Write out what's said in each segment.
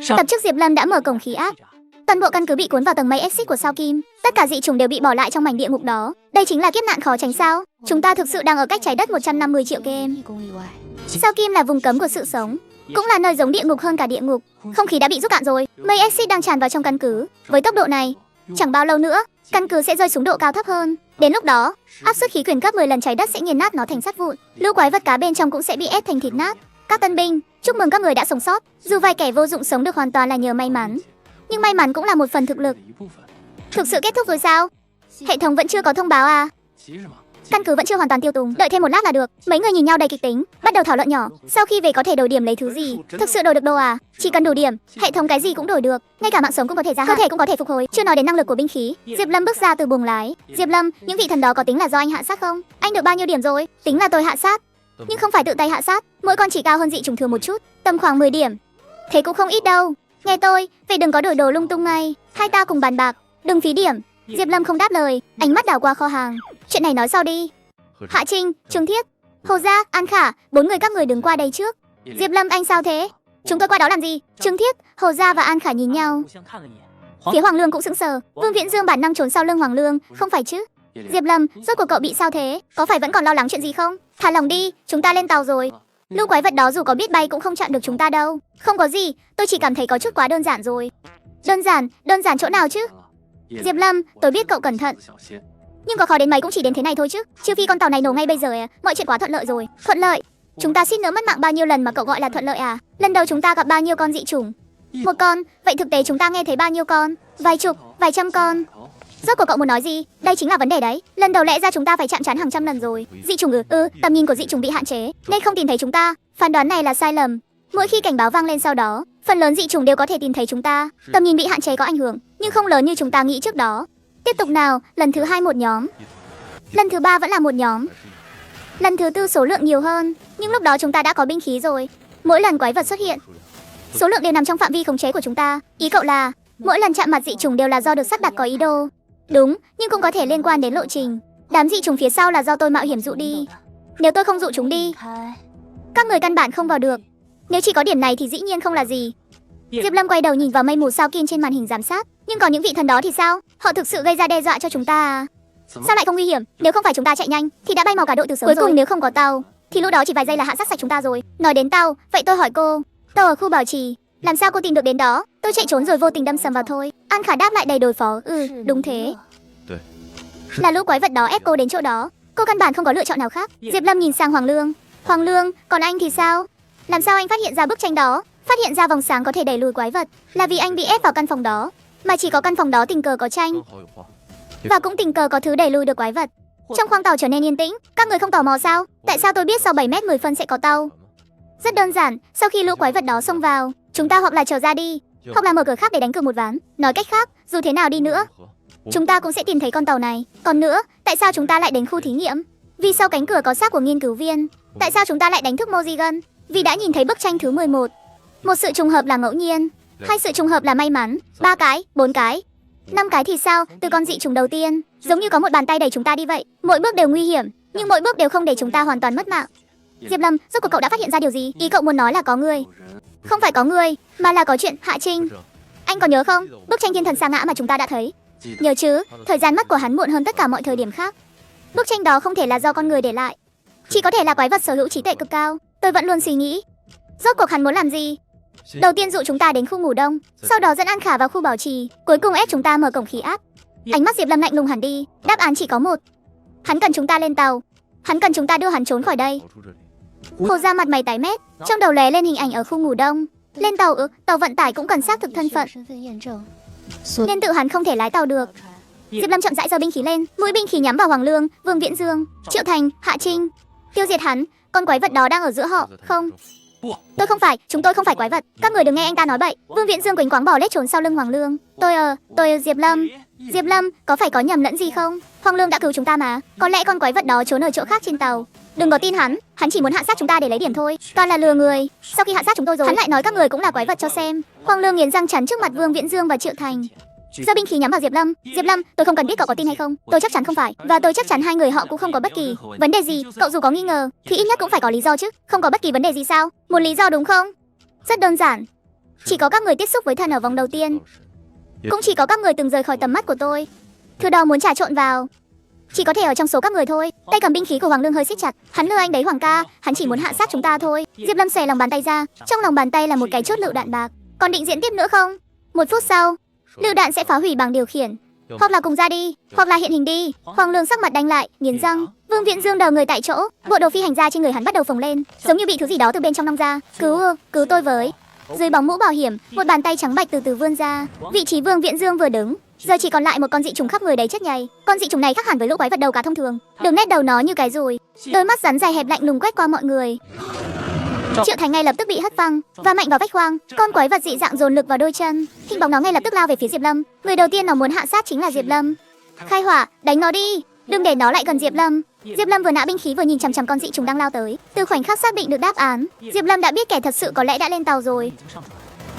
Tập trước Diệp Lâm đã mở cổng khí áp. Toàn bộ căn cứ bị cuốn vào tầng mây exit của sao Kim. Tất cả dị chủng đều bị bỏ lại trong mảnh địa ngục đó. Đây chính là kiếp nạn khó tránh sao? Chúng ta thực sự đang ở cách trái đất 150 triệu km. Sao Kim là vùng cấm của sự sống, cũng là nơi giống địa ngục hơn cả địa ngục. Không khí đã bị rút cạn rồi. Mây exit đang tràn vào trong căn cứ. Với tốc độ này, chẳng bao lâu nữa, căn cứ sẽ rơi xuống độ cao thấp hơn. Đến lúc đó, áp suất khí quyển gấp 10 lần trái đất sẽ nghiền nát nó thành sắt vụn. Lũ quái vật cá bên trong cũng sẽ bị ép thành thịt nát. Các tân binh, chúc mừng các người đã sống sót. Dù vài kẻ vô dụng sống được hoàn toàn là nhờ may mắn, nhưng may mắn cũng là một phần thực lực. Thực sự kết thúc rồi sao? Hệ thống vẫn chưa có thông báo à? Căn cứ vẫn chưa hoàn toàn tiêu tùng, đợi thêm một lát là được. Mấy người nhìn nhau đầy kịch tính, bắt đầu thảo luận nhỏ. Sau khi về có thể đổi điểm lấy thứ gì? Thực sự đổi được đồ à? Chỉ cần đủ điểm, hệ thống cái gì cũng đổi được, ngay cả mạng sống cũng có thể gia hạn, cơ thể cũng có thể phục hồi. Chưa nói đến năng lực của binh khí. Diệp Lâm bước ra từ buồng lái. Diệp Lâm, những vị thần đó có tính là do anh hạ sát không? Anh được bao nhiêu điểm rồi? Tính là tôi hạ sát, nhưng không phải tự tay hạ sát. Mỗi con chỉ cao hơn dị chủng thường một chút, tầm khoảng 10 điểm. Thế cũng không ít đâu. Nghe tôi, vậy đừng có đổi đồ lung tung ngay. Hai ta cùng bàn bạc, đừng phí điểm. Diệp Lâm không đáp lời, ánh mắt đảo qua kho hàng. Chuyện này nói sau đi. Hạ Trinh, Trương Thiết, Hồ Gia, An Khả, 4 người các người đứng qua đây trước. Diệp Lâm, anh sao thế? Chúng tôi qua đó làm gì? Trương Thiết, Hồ Gia và An Khả nhìn nhau. Phía Hoàng Lương cũng sững sờ. Vương Viễn Dương bản năng trốn sau lưng Hoàng Lương, không phải chứ? Diệp Lâm, rốt cuộc cậu bị sao thế? Có phải vẫn còn lo lắng chuyện gì không? Thả lòng đi, chúng ta lên tàu rồi. Lũ quái vật đó dù có biết bay cũng không chặn được chúng ta đâu. Không có gì, tôi chỉ cảm thấy có chút quá đơn giản rồi. Đơn giản chỗ nào chứ? Diệp Lâm, tôi biết cậu cẩn thận, nhưng có khó đến mấy cũng chỉ đến thế này thôi chứ. Trừ phi con tàu này nổ ngay bây giờ à, mọi chuyện quá thuận lợi rồi. Thuận lợi? Chúng ta suýt nữa mất mạng bao nhiêu lần mà cậu gọi là thuận lợi à? Lần đầu chúng ta gặp bao nhiêu con dị chủng? Một con, vậy thực tế chúng ta nghe thấy bao nhiêu con? Vài chục, vài trăm con. Rốt cuộc cậu muốn nói gì? Đây chính là vấn đề đấy. Lần đầu lẽ ra chúng ta phải chạm trán hàng trăm lần rồi. Dị chủng tầm nhìn của dị chủng bị hạn chế nên không tìm thấy chúng ta. Phán đoán này là sai lầm. Mỗi khi cảnh báo vang lên sau đó, phần lớn dị chủng đều có thể tìm thấy chúng ta. Tầm nhìn bị hạn chế có ảnh hưởng, nhưng không lớn như chúng ta nghĩ trước đó. Tiếp tục nào, lần thứ 2 một nhóm, lần thứ 3 vẫn là một nhóm, lần thứ 4 số lượng nhiều hơn, nhưng lúc đó chúng ta đã có binh khí rồi. Mỗi lần quái vật xuất hiện, số lượng đều nằm trong phạm vi khống chế của chúng ta. Ý cậu là mỗi lần chạm mặt dị chủng đều là do được sắp đặt có ý đồ? Đúng, nhưng cũng có thể liên quan đến lộ trình. Đám dị chủng phía sau là do tôi mạo hiểm dụ đi. Nếu tôi không dụ chúng đi, các người căn bản không vào được. Nếu chỉ có điểm này thì dĩ nhiên không là gì. Diệp Lâm quay đầu nhìn vào mây mù sao Kim trên màn hình giám sát. Nhưng còn những vị thần đó thì sao? Họ thực sự gây ra đe dọa cho chúng ta à? Sao lại không nguy hiểm? Nếu không phải chúng ta chạy nhanh thì đã bay màu cả đội từ sớm rồi. Cuối cùng nếu không có tàu thì lúc đó chỉ vài giây là hạ sát sạch chúng ta rồi. Nói đến tàu, vậy tôi hỏi cô, tàu ở khu bảo trì, làm sao cô tìm được đến đó? Tôi chạy trốn rồi vô tình đâm sầm vào thôi. An Khả đáp lại đầy đối phó. Đúng thế. Là lũ quái vật đó ép cô đến chỗ đó. Cô căn bản không có lựa chọn nào khác. Diệp Lâm nhìn sang Hoàng Lương. Hoàng Lương, còn anh thì sao? Làm sao anh phát hiện ra bức tranh đó? Phát hiện ra vòng sáng có thể đẩy lùi quái vật là vì anh bị ép vào căn phòng đó. Mà chỉ có căn phòng đó tình cờ có tranh, và cũng tình cờ có thứ đẩy lùi được quái vật. Trong khoang tàu trở nên yên tĩnh. Các người không tò mò sao? Tại sao tôi biết sau 7 mét 10 phân sẽ có tàu? Rất đơn giản, sau khi lũ quái vật đó xông vào, chúng ta hoặc là trở ra đi, hoặc là mở cửa khác để đánh cược một ván. Nói cách khác, dù thế nào đi nữa, chúng ta cũng sẽ tìm thấy con tàu này. Còn nữa, tại sao chúng ta lại đến khu thí nghiệm? Vì sau cánh cửa có xác của nghiên cứu viên. Tại sao chúng ta lại đánh thức Mozigan? Vì đã nhìn thấy bức tranh thứ 11. Một sự trùng hợp là ngẫu nhiên, hai sự trùng hợp là may mắn, 3 cái, 4 cái, 5 cái thì sao? Từ con dị trùng đầu tiên, giống như có một bàn tay đẩy chúng ta đi vậy. Mỗi bước đều nguy hiểm, nhưng mỗi bước đều không để chúng ta hoàn toàn mất mạng. Diệp Lâm, rốt cuộc cậu đã phát hiện ra điều gì? Ý cậu muốn nói là có người. Không phải có người, mà là có chuyện. Hạ Trinh, anh có nhớ không? Bức tranh thiên thần sa ngã mà chúng ta đã thấy. Nhớ chứ, thời gian mất của hắn muộn hơn tất cả mọi thời điểm khác. Bức tranh đó không thể là do con người để lại, chỉ có thể là quái vật sở hữu trí tuệ cực cao. Tôi vẫn luôn suy nghĩ, rốt cuộc hắn muốn làm gì? Đầu tiên dụ chúng ta đến khu ngủ đông, sau đó dẫn An Khả vào khu bảo trì, cuối cùng ép chúng ta mở cổng khí áp. Ánh mắt Diệp Lâm lạnh lùng hẳn đi. Đáp án chỉ có một. Hắn cần chúng ta lên tàu. Hắn cần chúng ta đưa hắn trốn khỏi đây. Hồ Gia mặt mày tái mét, trong đầu lóe lên hình ảnh ở khu ngủ đông. Lên tàu tàu vận tải cũng cần xác thực thân phận, nên tự hắn không thể lái tàu được. Diệp Lâm chậm rãi giơ binh khí lên, mũi binh khí nhắm vào Hoàng Lương, Vương Viễn Dương, Triệu Thành, Hạ Trinh. Tiêu diệt hắn. Con quái vật đó đang ở giữa họ. Không, tôi không phải, chúng tôi không phải quái vật. Các người đừng nghe anh ta nói bậy. Vương Viễn Dương quỳnh quáng bỏ lết trốn sau lưng Hoàng Lương. Tôi Diệp Lâm. Diệp Lâm, có phải có nhầm lẫn gì không? Hoàng Lương đã cứu chúng ta mà. Có lẽ con quái vật đó trốn ở chỗ khác trên tàu. Đừng có tin hắn chỉ muốn hạ sát chúng ta để lấy điểm thôi. Toàn là lừa người. Sau khi hạ sát chúng tôi rồi, hắn lại nói các người cũng là quái vật cho xem. Hoàng Lương nghiến răng chắn trước mặt Vương Viễn Dương và Triệu Thành, giơ binh khí nhắm vào Diệp Lâm. Diệp Lâm, tôi không cần biết cậu có tin hay không, tôi chắc chắn không phải, và tôi chắc chắn hai người họ cũng không có bất kỳ vấn đề gì. Cậu dù có nghi ngờ thì ít nhất cũng phải có lý do chứ. Không có bất kỳ vấn đề gì sao? Một lý do đúng không? Rất đơn giản. Chỉ có các người tiếp xúc với thần ở vòng đầu tiên. Cũng chỉ có các người từng rời khỏi tầm mắt của tôi. Thứ đó muốn trà trộn vào. Chỉ có thể ở trong số các người thôi. Tay cầm binh khí của Hoàng Lương hơi siết chặt. Hắn lừa anh đấy Hoàng ca, hắn chỉ muốn hạ sát chúng ta thôi. Diệp Lâm xòe lòng bàn tay ra, trong lòng bàn tay là một cái chốt lựu đạn bạc. Còn định diễn tiếp nữa không? 1 phút sau, lựu đạn sẽ phá hủy bằng điều khiển. Hoặc là cùng ra đi, hoặc là hiện hình đi. Hoàng Lương sắc mặt đanh lại, nghiến răng. Vương Viễn Dương đờ người tại chỗ, bộ đồ phi hành gia trên người hắn bắt đầu phồng lên, giống như bị thứ gì đó từ bên trong nong ra. Cứu tôi với. Dưới bóng mũ bảo hiểm, một bàn tay trắng bạch từ từ vươn ra. Vị trí Vương Viễn Dương vừa đứng, giờ chỉ còn lại một con dị trùng khắp người đầy chất nhầy. Con dị trùng này khác hẳn với lũ quái vật đầu cá thông thường. Đường nét đầu nó như cái dùi, đôi mắt rắn dài hẹp lạnh lùng quét qua mọi người. Triệu Thành ngay lập tức bị hất văng và mạnh vào vách khoang. Con quái vật dị dạng dồn lực vào đôi chân, hình bóng nó ngay lập tức lao về phía Diệp Lâm. Người đầu tiên nó muốn hạ sát chính là Diệp Lâm. Khai hỏa, đánh nó đi, đừng để nó lại gần Diệp Lâm. Diệp Lâm vừa nã binh khí vừa nhìn chằm chằm con dị trùng đang lao tới. Từ khoảnh khắc xác định được đáp án, Diệp Lâm đã biết kẻ thật sự có lẽ đã lên tàu rồi.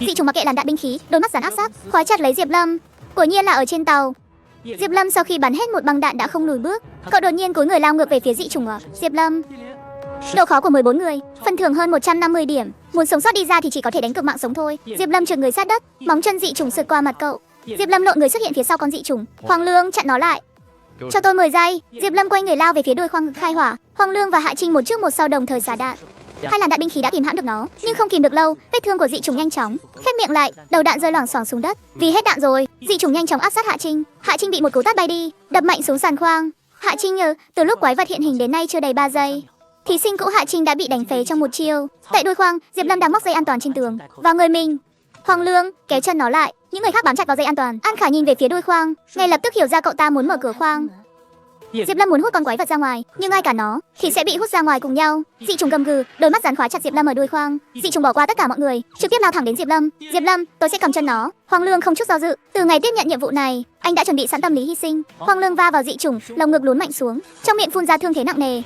Dị trùng mặc kệ làn đạn binh khí, đôi mắt rắn áp sát, khóa chặt lấy Diệp Lâm. Quả nhiên là ở trên tàu. Diệp Lâm sau khi bắn hết một băng đạn đã không lùi bước. Cậu đột nhiên cúi người lao ngược về phía dị trùng. Diệp Lâm. Độ khó của 14 người, phần thưởng hơn 150 điểm. Muốn sống sót đi ra thì chỉ có thể đánh cược mạng sống thôi. Diệp Lâm trượt người sát đất, móng chân dị trùng sượt qua mặt cậu. Diệp Lâm lộn người xuất hiện phía sau con dị trùng. Hoàng Lương chặn nó lại. Cho tôi 10 giây. Diệp Lâm quay người lao về phía đuôi khoang khai hỏa. Hoàng Lương và Hạ Trinh một trước một sau đồng thời xả đạn. Hai làn đạn binh khí đã kìm hãm được nó, nhưng không kìm được lâu. Vết thương của dị trùng nhanh chóng khép miệng lại, đầu đạn rơi loảng xoảng xuống đất. Vì hết đạn rồi, dị trùng nhanh chóng áp sát Hạ Trinh. Hạ Trinh bị một cú tát bay đi, đập mạnh xuống sàn khoang. Hạ Trinh từ lúc quái vật hiện hình đến nay chưa đầy 3 giây. Thí sinh cũ Hạ Trinh đã bị đánh phế trong một chiêu. Tại đuôi khoang, Diệp Lâm đang móc dây an toàn trên tường vào người mình. Hoàng Lương kéo chân nó lại, những người khác bám chặt vào dây an toàn. An Khả nhìn về phía đuôi khoang, ngay lập tức hiểu ra cậu ta muốn mở cửa khoang. Diệp Lâm muốn hút con quái vật ra ngoài, nhưng ai cả nó thì sẽ bị hút ra ngoài cùng nhau. Dị trùng gầm gừ, đôi mắt rắn khóa chặt Diệp Lâm ở đuôi khoang. Dị trùng bỏ qua tất cả mọi người, trực tiếp lao thẳng đến Diệp Lâm. Diệp Lâm, tôi sẽ cầm chân nó. Hoàng Lương không chút do dự, từ ngày tiếp nhận nhiệm vụ này, anh đã chuẩn bị sẵn tâm lý hy sinh. Hoàng Lương va vào dị trùng, lồng ngực lún mạnh xuống, trong miệng phun ra thương thế nặng nề.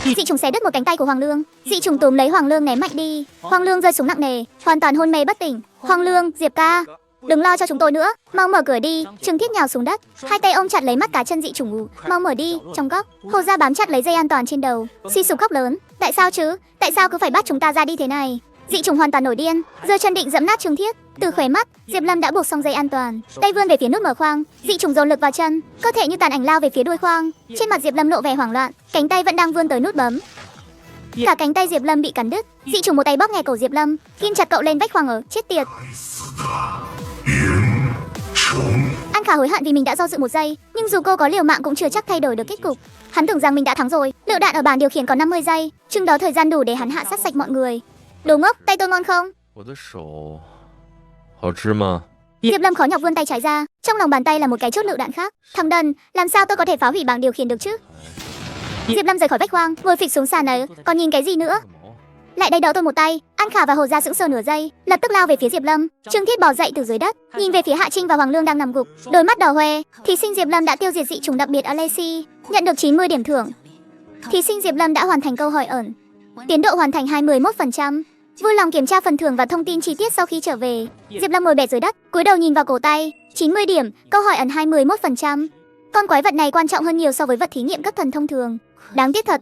Dị trùng xé đứt một cánh tay của Hoàng Lương. Dị trùng túm lấy Hoàng Lương ném mạnh đi. Hoàng Lương rơi xuống nặng nề, hoàn toàn hôn mê bất tỉnh. Hoàng Lương, Diệp ca, đừng lo cho chúng tôi nữa, mau mở cửa đi. Trương Thiết nhào xuống đất, hai tay ôm chặt lấy mắt cá chân dị trùng. Mau mở đi. Trong góc, Hồ Gia bám chặt lấy dây an toàn trên đầu, suy sụp khóc lớn. Tại sao chứ? Tại sao cứ phải bắt chúng ta ra đi thế này? Dị trùng hoàn toàn nổi điên, giơ chân định dẫm nát Trương Thiết. Từ khóe mắt, Diệp Lâm đã buộc xong dây an toàn, tay vươn về phía nút mở khoang. Dị trùng dồn lực vào chân, cơ thể như tàn ảnh lao về phía đuôi khoang. Trên mặt Diệp Lâm lộ vẻ hoảng loạn, cánh tay vẫn đang vươn tới nút bấm. Cả cánh tay Diệp Lâm bị cắn đứt. Dị trùng một tay bóp nghè cổ Diệp Lâm, ghim chặt cậu lên vách khoang. Chết tiệt. An Khả hối hận vì mình đã do dự một giây, nhưng dù cô có liều mạng cũng chưa chắc thay đổi được kết cục. Hắn tưởng rằng mình đã thắng rồi. Lựu đạn ở bàn điều khiển còn 50 giây, chừng đó thời gian đủ để hắn hạ sát sạch mọi người. Đồ ngốc, tay tôi ngon không? Diệp Lâm khó nhọc vươn tay trái ra, trong lòng bàn tay là một cái chốt lựu đạn khác. Thằng đần, làm sao tôi có thể phá hủy bảng điều khiển được chứ? Diệp Lâm rời khỏi vách khoang, ngồi phịch xuống sàn ấy, còn nhìn cái gì nữa? Lại đây đỡ tôi một tay. An Khả và Hồ Gia sững sờ nửa giây, lập tức lao về phía Diệp Lâm. Trương Thiết bò dậy từ dưới đất, nhìn về phía Hạ Trinh và Hoàng Lương đang nằm gục, đôi mắt đỏ hoe. Thí sinh Diệp Lâm đã tiêu diệt dị trùng đặc biệt ở Lacey, nhận được 90 điểm thưởng. Thí sinh Diệp Lâm đã hoàn thành câu hỏi ẩn, tiến độ hoàn thành 21%. Vui lòng kiểm tra phần thưởng và thông tin chi tiết sau khi trở về. Diệp Lâm ngồi bệt dưới đất, cúi đầu nhìn vào cổ tay. 90 điểm, câu hỏi ẩn 21%. Con quái vật này quan trọng hơn nhiều so với vật thí nghiệm cấp thần thông thường. Đáng tiếc thật.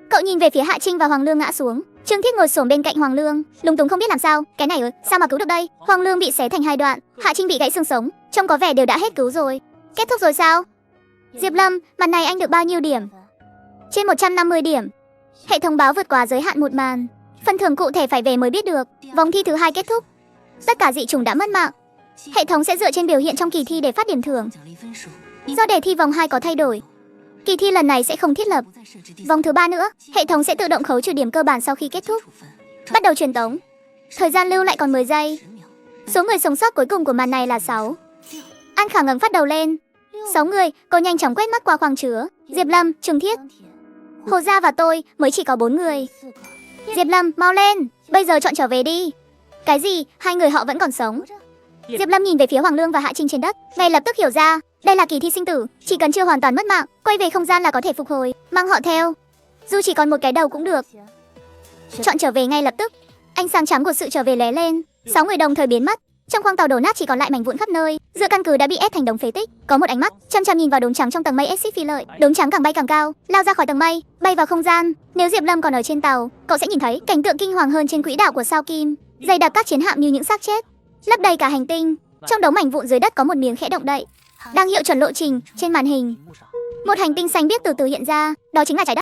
Cậu nhìn về phía Hạ Trinh và Hoàng Lương ngã xuống. Trương Thiết ngồi xổm bên cạnh Hoàng Lương, lúng túng không biết làm sao. Cái này sao mà cứu được đây? Hoàng Lương bị xé thành hai đoạn, Hạ Trinh bị gãy xương sống, trông có vẻ đều đã hết cứu rồi. Kết thúc rồi sao? Diệp Lâm, màn này anh được bao nhiêu điểm? Trên 150 điểm. Hệ thống báo vượt quá giới hạn một màn. Phần thưởng cụ thể phải về mới biết được. Vòng thi thứ 2 kết thúc. Tất cả dị trùng đã mất mạng. Hệ thống sẽ dựa trên biểu hiện trong kỳ thi để phát điểm thưởng. Do đề thi vòng 2 có thay đổi, kỳ thi lần này sẽ không thiết lập vòng thứ 3 nữa. Hệ thống sẽ tự động khấu trừ điểm cơ bản sau khi kết thúc. Bắt đầu truyền tống. Thời gian lưu lại còn 10 giây. Số người sống sót cuối cùng của màn này là 6. An Khả ngẩng phát đầu lên. 6 người, cô nhanh chóng quét mắt qua khoang chứa. Diệp Lâm, Trương Thiết, Hồ Gia và tôi mới chỉ có 4 người. Diệp Lâm, mau lên, bây giờ chọn trở về đi. Cái gì? Hai người họ vẫn còn sống. Diệp Lâm nhìn về phía Hoàng Lương và Hạ Trinh trên đất, ngay lập tức hiểu ra, đây là kỳ thi sinh tử, chỉ cần chưa hoàn toàn mất mạng, quay về không gian là có thể phục hồi, mang họ theo. Dù chỉ còn một cái đầu cũng được. Chọn trở về ngay lập tức. Ánh sáng trắng của sự trở về lóe lên, 6 người đồng thời biến mất. Trong khoang tàu đổ nát chỉ còn lại mảnh vụn khắp nơi, giữa căn cứ đã bị ép thành đống phế tích. Có một ánh mắt chăm chăm nhìn vào đốm trắng trong tầng mây exit phi lợi. Đốm trắng càng bay càng cao, lao ra khỏi tầng mây, bay vào không gian. Nếu Diệp Lâm còn ở trên tàu, cậu sẽ nhìn thấy cảnh tượng kinh hoàng hơn trên quỹ đạo của sao Kim. dày đặc các chiến hạm như những xác chết, lấp đầy cả hành tinh. Trong đống mảnh vụn dưới đất có một miếng khẽ động đậy, đang hiệu chuẩn lộ trình trên màn hình. Một hành tinh xanh biếc từ từ hiện ra, đó chính là trái đất.